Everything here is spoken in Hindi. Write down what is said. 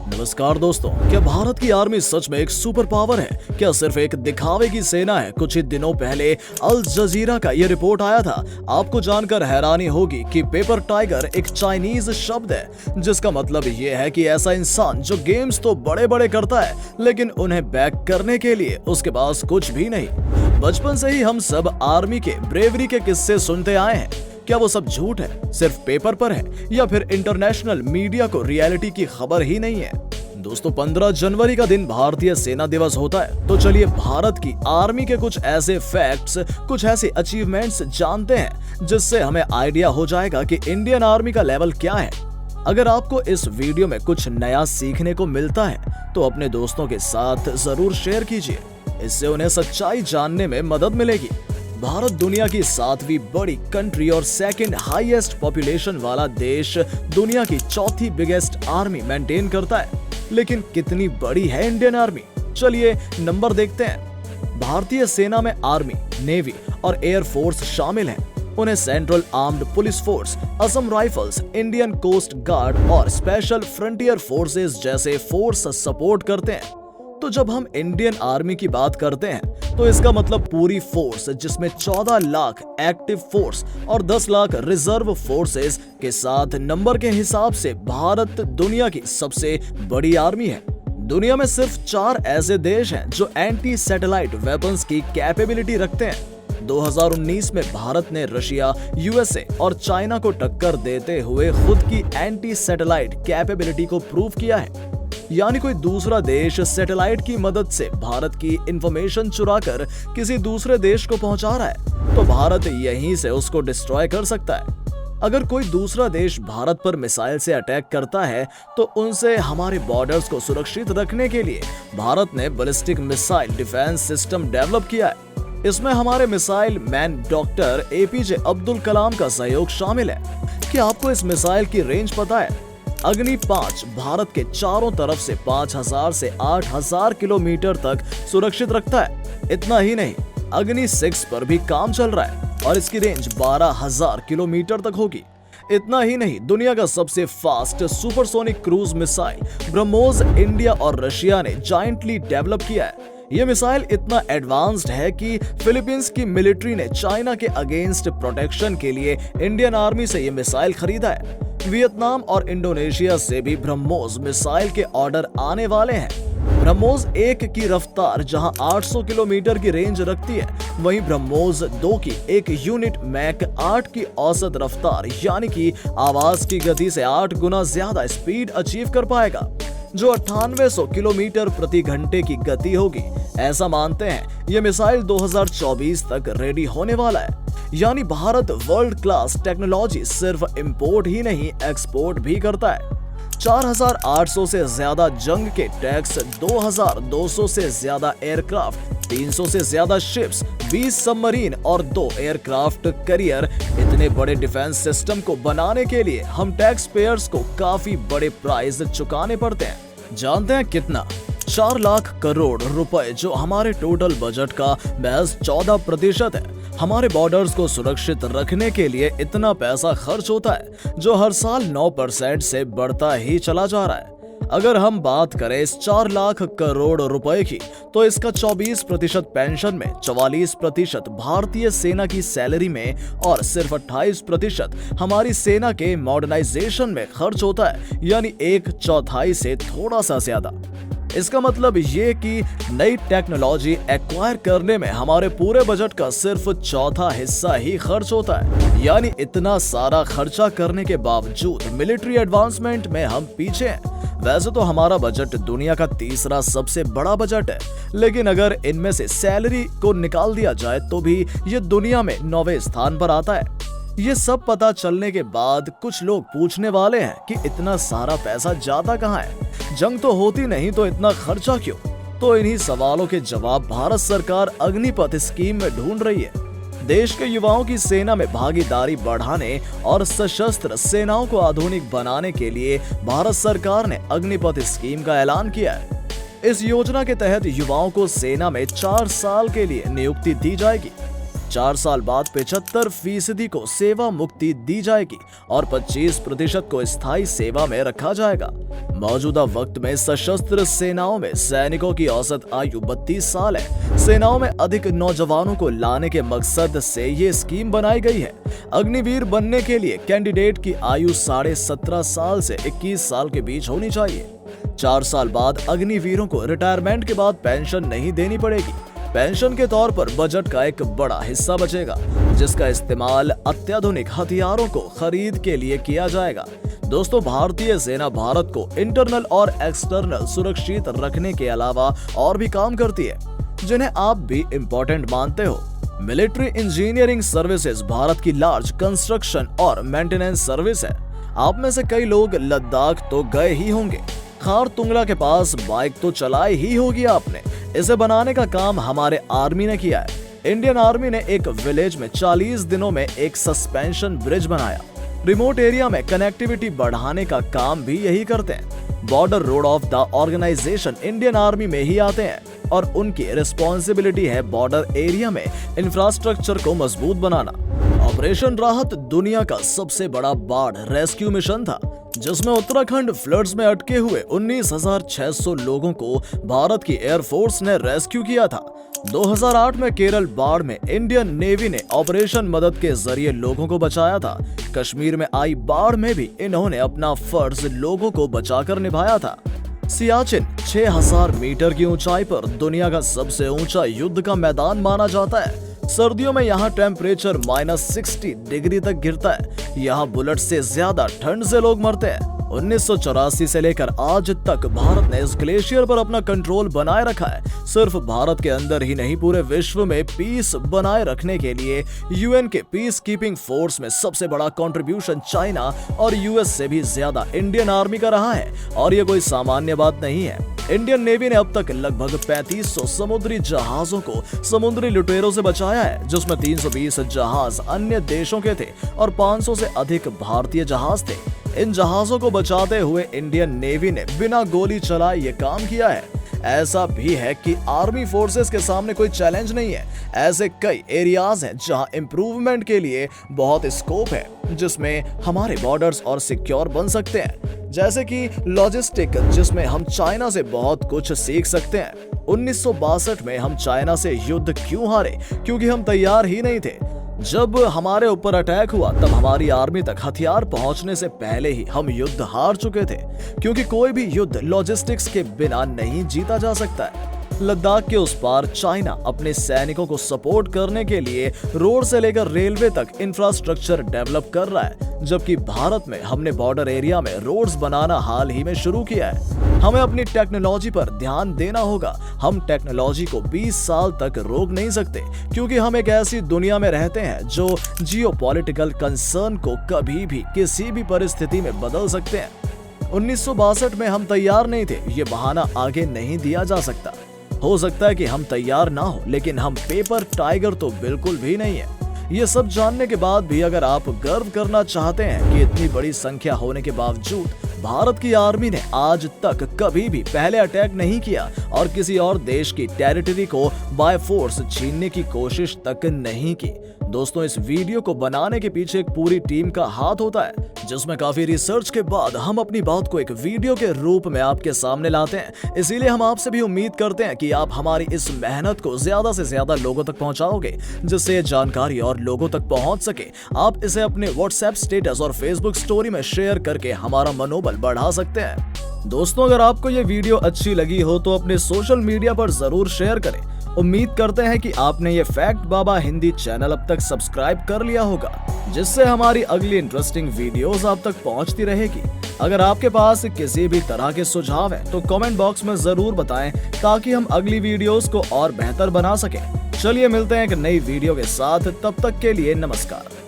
नमस्कार दोस्तों, क्या भारत की आर्मी सच में एक सुपर पावर है? क्या सिर्फ एक दिखावे की सेना है? कुछ ही दिनों पहले अल जजीरा का ये रिपोर्ट आया था। आपको जानकर हैरानी होगी कि पेपर टाइगर एक चाइनीज शब्द है, जिसका मतलब ये है कि ऐसा इंसान जो गेम्स तो बड़े बड़े करता है, लेकिन उन्हें बैक करने के लिए उसके पास कुछ भी नहीं। बचपन से ही हम सब आर्मी के ब्रेवरी के किस्से सुनते आए हैं। क्या वो सब झूठ है, सिर्फ पेपर पर है, या फिर इंटरनेशनल मीडिया को रियलिटी की खबर ही नहीं है? दोस्तों, 15 जनवरी का दिन भारतीय सेना दिवस होता है, तो चलिए भारत की आर्मी के कुछ ऐसे फैक्ट्स, कुछ ऐसे अचीवमेंट्स जानते हैं जिससे हमें आइडिया हो जाएगा कि इंडियन आर्मी का लेवल क्या है। अगर आपको इस वीडियो में कुछ नया सीखने को मिलता है तो अपने दोस्तों के साथ जरूर शेयर कीजिए, इससे उन्हें सच्चाई जानने में मदद मिलेगी। भारत दुनिया की 7वीं बड़ी कंट्री और सेकंड हाईएस्ट पॉपुलेशन वाला देश दुनिया की 4थी बिगेस्ट आर्मी मेंटेन करता है। लेकिन कितनी बड़ी है इंडियन आर्मी? चलिए नंबर देखते हैं। भारतीय सेना में आर्मी, नेवी और एयर फोर्स शामिल हैं। उन्हें central armed police force, Assam rifles, Indian coast guard और स्पेशल फ्रंटियर फोर्सेस जैसे फोर्स सपोर्ट करते हैं। तो जब हम इंडियन आर्मी की बात करते हैं तो इसका मतलब पूरी फोर्स, जिसमें 14 लाख एक्टिव फोर्स और 10 लाख रिजर्व फोर्सेस के साथ नंबर के हिसाब से भारत दुनिया की सबसे बड़ी आर्मी है। दुनिया में सिर्फ 4 ऐसे देश हैं जो एंटी सैटेलाइट वेपन्स की कैपेबिलिटी रखते हैं। 2019 में भारत ने रशिया, यूएसए और चाइना को टक्कर देते हुए खुद की एंटी सैटेलाइट कैपेबिलिटी को प्रूव किया है। यानी कोई दूसरा देश सैटेलाइट की मदद से भारत की इंफॉर्मेशन चुराकर किसी दूसरे देश को पहुंचा रहा है, तो भारत यहीं से उसको डिस्ट्रॉय कर सकता है। अगर कोई दूसरा देश भारत पर मिसाइल से अटैक करता है तो उनसे हमारे बॉर्डर्स को सुरक्षित रखने के लिए भारत ने ballistic missile defence system develop किया है। इसमें हमारे missile man doctor APJ Abdul Kalam का सहयोग शामिल है। क्या आपको इस मिसाइल की रेंज पता है? अग्नि 5 भारत के चारों तरफ से 5000 से 8000 किलोमीटर तक सुरक्षित रखता है। इतना ही नहीं, अग्नि 6 पर भी काम चल रहा है और इसकी रेंज 12000 किलोमीटर तक होगी। इतना ही नहीं, दुनिया का सबसे fast supersonic cruise missile BrahMos India और रशिया ने जॉइंटली डेवलप किया है। ये मिसाइल इतना एडवांस्ड है कि फिलीपींस की मिलिट्री ने चाइना के अगेंस्ट प्रोटेक्शन के लिए इंडियन आर्मी से ये मिसाइल खरीदा है। वियतनाम और इंडोनेशिया से भी ब्रह्मोस मिसाइल के ऑर्डर आने वाले हैं। ब्रह्मोस 1 की रफ्तार जहां 800 किलोमीटर की रेंज रखती है, वहीं ब्रह्मोस 2 की एक यूनिट मैक 8 की औसत रफ्तार यानी कि आवाज की गति से 8 गुना ज्यादा स्पीड अचीव कर पाएगा, जो 9800 किलोमीटर प्रति घंटे की गति होगी। ऐसा मानते हैं ये मिसाइल 2024 तक रेडी होने वाला है। यानी भारत वर्ल्ड क्लास टेक्नोलॉजी सिर्फ इंपोर्ट ही नहीं, एक्सपोर्ट भी करता है। 4800 से ज्यादा जंग के टैंक्स, 2200 से ज्यादा एयरक्राफ्ट, 300 से ज्यादा शिप्स, 20 सबमरीन और 2 एयरक्राफ्ट कैरियर। इतने बड़े डिफेंस सिस्टम को बनाने के लिए हम टैक्स पेयर्स को काफी बड़े प्राइस चुकाने पड़ते हैं। जानते हैं कितना? 4 लाख करोड़ रुपए, जो हमारे टोटल बजट का महज 14% है। हमारे बॉर्डर्स को सुरक्षित रखने के लिए इतना पैसा खर्च होता है, जो हर साल 9% से बढ़ता ही चला जा रहा है। अगर हम बात करें इस 4 लाख करोड़ रुपए की, तो इसका 24% पेंशन में, 44% भारतीय सेना की सैलरी में और सिर्फ 28% हमारी सेना के मॉडर्नाइजेशन में खर्च होता है, यानी 1/4 से थोड़ा सा ज्यादा। इसका मतलब ये कि नई टेक्नोलॉजी एक्वायर करने में हमारे पूरे बजट का सिर्फ चौथा हिस्सा ही खर्च होता है। यानी इतना सारा खर्चा करने के बावजूद मिलिट्री एडवांसमेंट में हम पीछे हैं। वैसे तो हमारा बजट दुनिया का 3रा सबसे बड़ा बजट है, लेकिन अगर इनमें से सैलरी को निकाल दिया जाए तो भी ये दुनिया में 9वें स्थान पर आता है। ये सब पता चलने के बाद कुछ लोग पूछने वाले हैं कि इतना सारा पैसा जाता कहाँ है? जंग तो होती नहीं तो इतना खर्चा क्यों? तो इन्हीं सवालों के जवाब भारत सरकार अग्निपथ स्कीम में ढूंढ रही है। देश के युवाओं की सेना में भागीदारी बढ़ाने और सशस्त्र सेनाओं को आधुनिक बनाने के लिए भारत सरकार ने अग्निपथ स्कीम का ऐलान किया है। इस योजना के तहत युवाओं को सेना में 4 साल के लिए नियुक्ति दी जाएगी। 4 साल बाद 75% को सेवा मुक्ति दी जाएगी और 25% को स्थायी सेवा में रखा जाएगा। मौजूदा वक्त में सशस्त्र सेनाओं में सैनिकों की औसत आयु 32 साल है। सेनाओं में अधिक नौजवानों को लाने के मकसद से ये स्कीम बनाई गई है। अग्निवीर बनने के लिए कैंडिडेट की आयु 17.5 साल से 21 साल के बीच होनी चाहिए। 4 साल बाद अग्निवीरों को रिटायरमेंट के बाद पेंशन नहीं देनी पड़ेगी। पेंशन के तौर पर बजट का एक बड़ा हिस्सा बचेगा, जिसका इस्तेमाल अत्याधुनिक हथियारों को खरीद के लिए किया जाएगा। दोस्तों, भारतीय सेना भारत को इंटरनल और एक्सटर्नल सुरक्षित रखने के अलावा और भी काम करती है, जिन्हें आप भी इम्पोर्टेंट मानते हो। मिलिट्री इंजीनियरिंग सर्विसेज भारत की लार्ज कंस्ट्रक्शन और मेंटेनेंस सर्विस है। आप में से कई लोग लद्दाख तो गए ही होंगे। खारतुंगला के पास बाइक तो चलाई ही होगी आपने। इसे बनाने का काम हमारे आर्मी ने किया है। इंडियन आर्मी ने एक विलेज में 40 दिनों में एक सस्पेंशन ब्रिज बनाया। रिमोट एरिया में कनेक्टिविटी बढ़ाने का काम भी यही करते हैं। Border road of the organisation Indian army में ही आते हैं और उनकी रिस्पॉन्सिबिलिटी है बॉर्डर एरिया में इंफ्रास्ट्रक्चर को मजबूत बनाना। ऑपरेशन राहत दुनिया का सबसे बड़ा बाढ़ रेस्क्यू मिशन था, जिसमें उत्तराखंड फ्लड्स में अटके हुए 19,600 लोगों को भारत की एयरफोर्स ने रेस्क्यू किया था। 2008 में केरल बाढ़ में इंडियन नेवी ने ऑपरेशन मदद के जरिए लोगों को बचाया था। कश्मीर में आई बाढ़ में भी इन्होंने अपना फर्ज लोगों को बचाकर निभाया था। सियाचिन 6000 मीटर की ऊंचाई पर दुनिया का सबसे ऊंचा युद्ध का मैदान माना जाता है। सर्दियों में यहाँ टेम्परेचर -60 डिग्री तक गिरता है। यहाँ बुलेट से ज्यादा ठंड से लोग मरते हैं। 1984 से लेकर आज तक भारत ने इस ग्लेशियर पर अपना कंट्रोल बनाए रखा है। सिर्फ भारत के अंदर ही नहीं, पूरे विश्व में पीस बनाए रखने के लिए यूएन के पीस कीपिंग फोर्स में सबसे बड़ा कंट्रीब्यूशन चाइना और यूएस से भी ज्यादा इंडियन आर्मी का रहा है। और ये कोई सामान्य बात नहीं है। इंडियन नेवी ने अब तक लगभग 3500 समुद्री जहाजों को समुद्री लुटेरों से बचाया है, जिसमें 320 जहाज अन्य देशों के थे और 500 से अधिक भारतीय जहाज थे। इन जहाजों को बचाते हुए इंडियन नेवी ने बिना गोली चलाए ये काम किया है। ऐसा भी है कि आर्मी फोर्सेस के सामने कोई चैलेंज नहीं है। ऐसे कई एरियाज हैं जहां इंप्रूवमेंट के लिए बहुत स्कोप है, जिसमें हमारे बॉर्डर्स और सिक्योर बन सकते हैं। जैसे कि लॉजिस्टिक, जिसमें हम चाइना से बहुत कुछ सीख सकते हैं। 1962 में हम चाइना से युद्ध क्यों हारे? क्योंकि हम तैयार ही नहीं थे। जब हमारे ऊपर अटैक हुआ तब हमारी आर्मी तक हथियार पहुंचने से पहले ही हम युद्ध हार चुके थे, क्योंकि कोई भी युद्ध लॉजिस्टिक्स के बिना नहीं जीता जा सकता है। लद्दाख के उस पार चाइना अपने सैनिकों को सपोर्ट करने के लिए रोड से लेकर रेलवे तक इंफ्रास्ट्रक्चर डेवलप कर रहा है, जबकि भारत में हमने बॉर्डर एरिया में रोड्स बनाना हाल ही में शुरू किया है। हमें अपनी टेक्नोलॉजी पर ध्यान देना होगा। हम टेक्नोलॉजी को 20 साल तक रोक नहीं सकते, क्योंकि हम एक ऐसी दुनिया में रहते हैं जो जियोपॉलिटिकल कंसर्न को कभी भी किसी भी परिस्थिति में बदल सकते हैं। 1962 में हम तैयार नहीं थे, ये बहाना आगे नहीं दिया जा सकता। हो सकता है कि हम तैयार ना हो, लेकिन हम पेपर टाइगर तो बिल्कुल भी नहीं है। ये सब जानने के बाद भी अगर आप गर्व करना चाहते हैं कि इतनी बड़ी संख्या होने के बावजूद भारत की आर्मी ने आज तक कभी भी पहले अटैक नहीं किया और किसी और देश की टेरिटरी को बाय फोर्स छीनने की कोशिश तक नहीं की। दोस्तों, इस वीडियो को बनाने के पीछे एक पूरी टीम का हाथ होता है, जिसमें काफी रिसर्च के बाद हम अपनी बात को एक वीडियो के रूप में आपके सामने लाते हैं। इसीलिए हम आपसे भी उम्मीद करते हैं कि आप हमारी इस मेहनत को ज्यादा से ज्यादा लोगों तक पहुंचाओगे, जिससे ये जानकारी और लोगों तक पहुंच सके। आप इसे अपने व्हाट्सएप स्टेटस और फेसबुक स्टोरी में शेयर करके हमारा मनोबल बढ़ा सकते हैं। दोस्तों, अगर आपको ये वीडियो अच्छी लगी हो तो अपने सोशल मीडिया पर जरूर शेयर करें। उम्मीद करते हैं कि आपने ये फैक्ट बाबा हिंदी चैनल अब तक सब्सक्राइब कर लिया होगा, जिससे हमारी अगली इंटरेस्टिंग वीडियोस आप तक पहुंचती रहेगी। अगर आपके पास किसी भी तरह के सुझाव हैं तो कमेंट बॉक्स में जरूर बताएं, ताकि हम अगली वीडियोस को और बेहतर बना सकें। चलिए मिलते हैं एक नई वीडियो के साथ, तब तक के लिए नमस्कार।